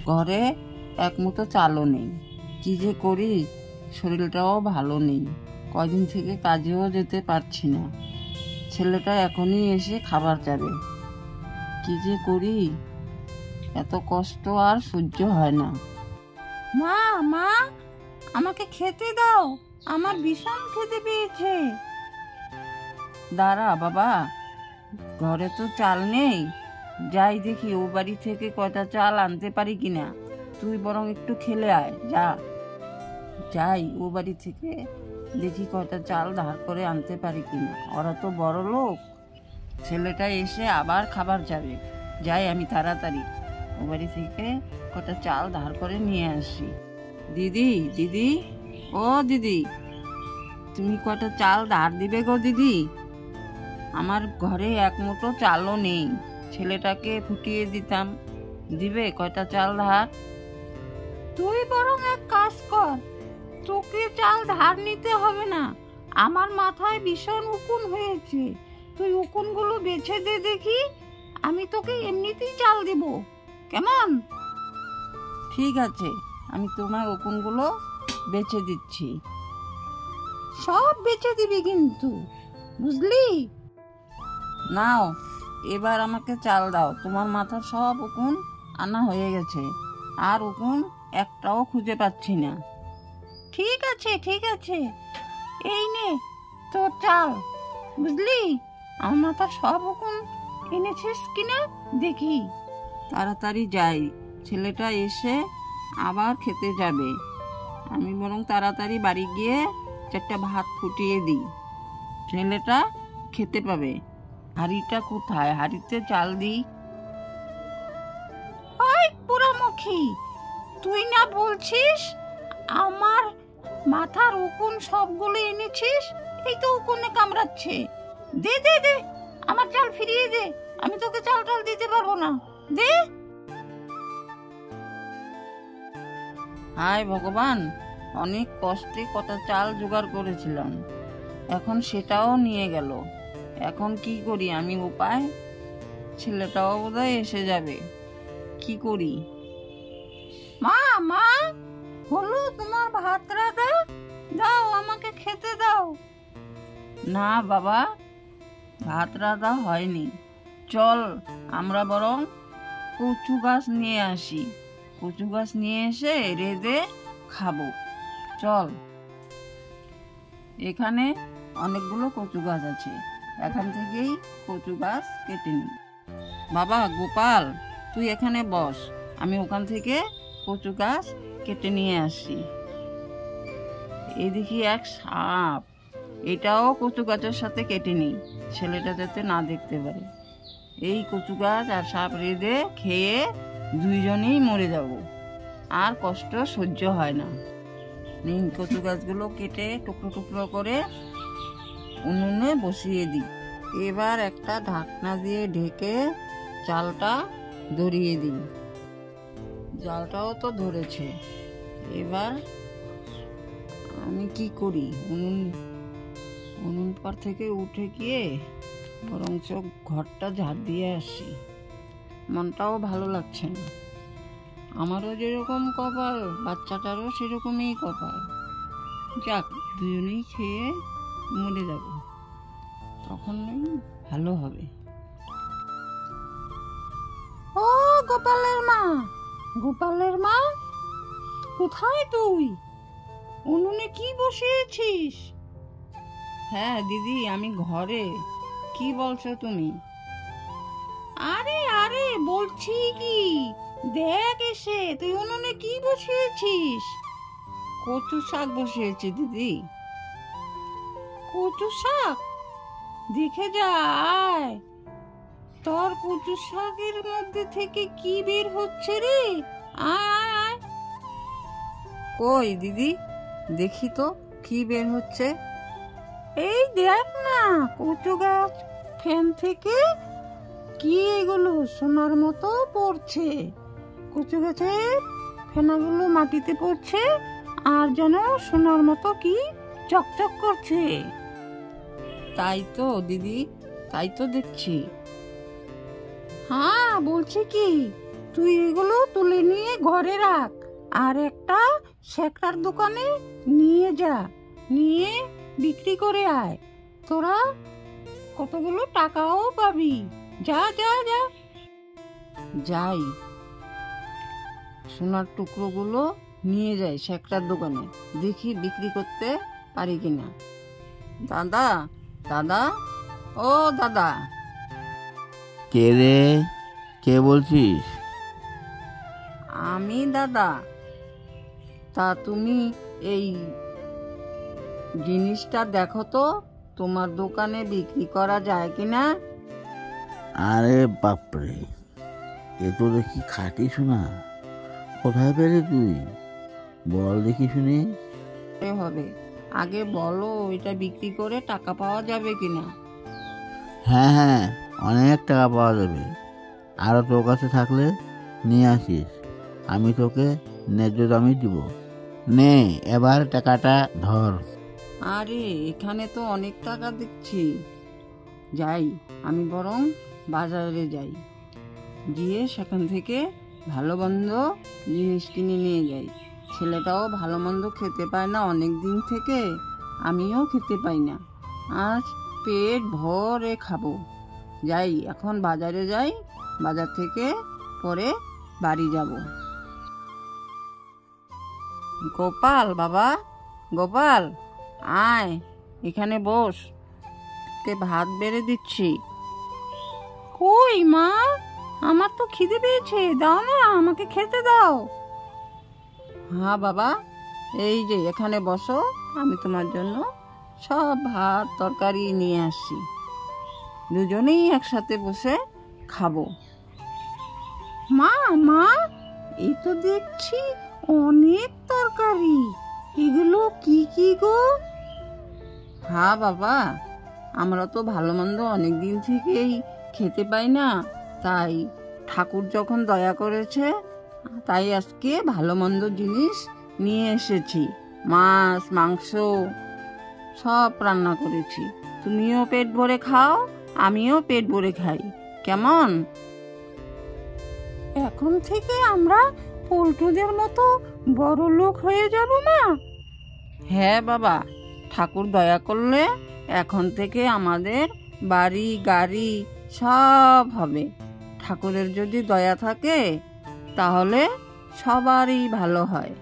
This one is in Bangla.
ঘরে এক মুঠো চালও নেই। কি যে করি, শরীরটাও ভালো নেই, কয়দিন থেকে কাজেও যেতে পারছি না। ছেলেটা এখনই এসে খাবার চাবে। কি যে করি, এত কষ্ট আর সহ্য হয় না। মা মা, আমাকে খেতে দাও, আমার ভীষণ খেতে পেয়েছে। দাঁড়া বাবা, ঘরে তো চাল নেই, যাই দেখি ও বাড়ি থেকে কয়টা চাল আনতে পারি কিনা। তুই বরং একটু খেলে আয়, যা যাই ও বাড়ি থেকে দেখি কয়টা চাল ধার করে আনতে পারি কিনা। ওরা তো বড় লোক, ছেলেটা এসে আবার খাবার যাবে। যাই আমি তাড়াতাড়ি ও বাড়ি থেকে কয়টা চাল ধার করে নিয়ে আসি। দিদি, দিদি, ও দিদি, তুমি কয়টা চাল ধার দিবে গো দিদি? আমার ঘরে এক মুঠো চালও নেই, ছেলেটাকে ফুটিয়ে দিতাম, দিবে কয়টা চাল ধার? তুই বরং এক কাজ কর, তোকে চাল ধার নিতে হবে না। আমার মাথায় ভীষণ উকুন হয়েছে, তুই উকুনগুলো বেছে দে দেখি, আমি তোকে এমনিতেই চাল দিব, কেমন? ঠিক আছে, আমি তোমার উকুনগুলো বেছে দিচ্ছি। সব বেচে দিবি কিন্তু, বুঝলি? নাও, এবার আমাকে চাল দাও। তোমার মাথার সব উকুন আনা হয়ে গেছে, আর উকুন একটাও খুঁজে পাচ্ছি না। ঠিক আছে ঠিক আছে, এই নে তোর চাল, বুঝলি? আমার মাথার সব উকুন এনেছিস কিনা দেখি। তাড়াতাড়ি যাই, ছেলেটা এসে আবার খেতে যাবে। আমি বরং তাড়াতাড়ি বাড়ি গিয়ে চারটা ভাত ফুটিয়ে দিই, ছেলেটা খেতে পাবে। হাঁড়িটা কোথায়? হাঁড়িতে চাল দিই। ওই পোড়ামুখী, তুই না বলছিস আমার মাথার উকুন সবগুলো এনেছিস? এই তো উকুনে কামড়াচ্ছে। দে দে দে, আমার চাল ফিরিয়ে দে, আমি তোকে চাল টাল দিতে পারবো না, দে। হায় ভগবান, অনেক কষ্টে কটা চাল জোগাড় করেছিলাম, এখন সেটাও নিয়ে গেল। এখন কি করি আমি উপায়? ছেলেটাও বোধহয় এসে যাবে, কি করি? মা মা, হলো তোমার ভাত রাঁধা? দাও আমাকে খেতে দাও। না বাবা, ভাত রাঁধা হয়নি। চল আমরা বরং কচু গাছ নিয়ে আসি, কচু গাছ নিয়ে এসে রেঁধে খাবো। চল, এখানে অনেকগুলো কচু গাছ আছে, এখান থেকেই কচু গাছ কেটে নিই। বাবা গোপাল, তুই এখানে বস, আমি ওখান থেকে কচু গাছ কেটে নিয়ে আসি। এই দেখি এক সাপ, এটাও কচু গাছের সাথে কেটে নিই, ছেলেটা যাতে না দেখতে পারে। এই কচু গাছ আর সাপ রেঁধে খেয়ে দুইজনেই মরে যাব, আর কষ্ট সহ্য হয় না। নিন, কচু গাছগুলো কেটে টুকরো টুকরো করে উনুনে বসিয়ে দিই। এবার একটা ঢাকনা দিয়ে ঢেকে চালটা ধরিয়ে দিই। জালটাও তো ধরেছে। এবার আমি কি করি, উনুন পার থেকে উঠে গিয়ে বরঞ্চ ঘরটা ঝাড় দিয়ে আসি। মনটাও ভালো লাগছে না। আমারও যেরকম কপাল, বাচ্চাটারও সেরকমই কপাল। যাক, দুজনেই খেয়ে মরে যাব, তখন ভালো হবে। ও গোপালের মা, গোপালের মা, কোথায় তুই? উনুনে কি বসিয়েছিস? হ্যাঁ দিদি, আমি ঘরে। কি বলছো তুমি? আরে আরে বলছি কি, দেখ এসে তুই উনুনে কি বসিয়েছিস। কচু শাক বসিয়েছি দিদি। কচু শাক? দেখে যা, আয়। তোর কচু শাকের মধ্যে থেকে কি বের হচ্ছে রে? আয় আয় আয়। কই দিদি, দেখি তো কি বের হচ্ছে। এই দেখ না, কচু গাছ ফ্যান থেকে কি এগুলো সোনার মতো পড়ছে। কচু গাছের ফেনাগুলো মাটিতে পড়ছে, আর যেন সোনার মতো কি চকচক করছে। তাই তো দিদি, তাই তো দেখছি। হ্যাঁ বলছি কি, তুই এগুলো তুলে নিয়ে ঘরে রাখ, আর একটা শেকড়ার দোকানে নিয়ে যা, নিয়ে বিক্রি করে আয়। তোরা কতগুলো টাকাও পাবি। যা যা যা। যাই, সোনার টুকরোগুলো নিয়ে যাই শেকড়ার দোকানে, দেখি বিক্রি করতে পারি কিনা। দাদা, দাদা, ও দাদা। কে রে? কে বলছিস? আমি দাদা। তা তুমি এই জিনিসটা দেখো তো, তোমার দোকানে বিক্রি করা যায় কিনা। আরে বাপরে, এ তো দেখি খাঁটি সোনা। কোথায় পেলে তুই? বল দেখি শুনি। হবে, আগে বলো এটা বিক্রি করে টাকা পাওয়া যাবে কিনা। হ্যাঁ হ্যাঁ, অনেক টাকা পাওয়া যাবে। আরও তোর কাছে থাকলে নিয়ে আসিস, আমি তোকে ন্যায্য দামই দিব। নে এবার টাকাটা ধর। আরে এখানে তো অনেক টাকা দেখছি। যাই, আমি বরং বাজারে যাই, গিয়ে সেখান থেকে ভালো মন্দ জিনিস কিনে নিয়ে যাই। ছেলেটাও ভালো মন্দ খেতে পায় না অনেক দিন থেকে, আমিও খেতে পাই না। আজ পেট ভরে খাবো। যাই, এখন বাজারে যাই, বাজার থেকে পরে বাড়ি যাব। গোপাল, বাবা গোপাল, আয় এখানে বস, তোকে ভাত বেড়ে দিচ্ছি। কই মা, আমার তো খিদে পেয়েছে, দাও না, আমাকে খেতে দাও। হ্যাঁ বাবা, এই যে এখানে বসো, আমি তোমার জন্য সব ভাত তরকারি নিয়ে আসছি, দুজনেই একসাথে বসে খাবো। মা মা, এই তো দেখছি অনেক তরকারি, এগুলো কি কি গো? হ্যাঁ বাবা, আমরা তো ভালো মন্দ অনেক দিন থেকেই খেতে পাই না, তাই ঠাকুর যখন দয়া করেছে, তাই আজকে ভালো মন্দ জিনিস নিয়ে এসেছি। মাছ মাংস সব রান্না করেছি, তুমিও পেট ভরে খাও, আমিও পেট ভরে খাই, কেমন? এখন থেকে আমরা পল্টুদের মতো বড় লোক হয়ে যাব মা। হ্যাঁ বাবা, ঠাকুর দয়া করলে এখন থেকে আমাদের বাড়ি গাড়ি সব হবে। ঠাকুরের যদি দয়া থাকে তাহলে সবারই ভালো হয়।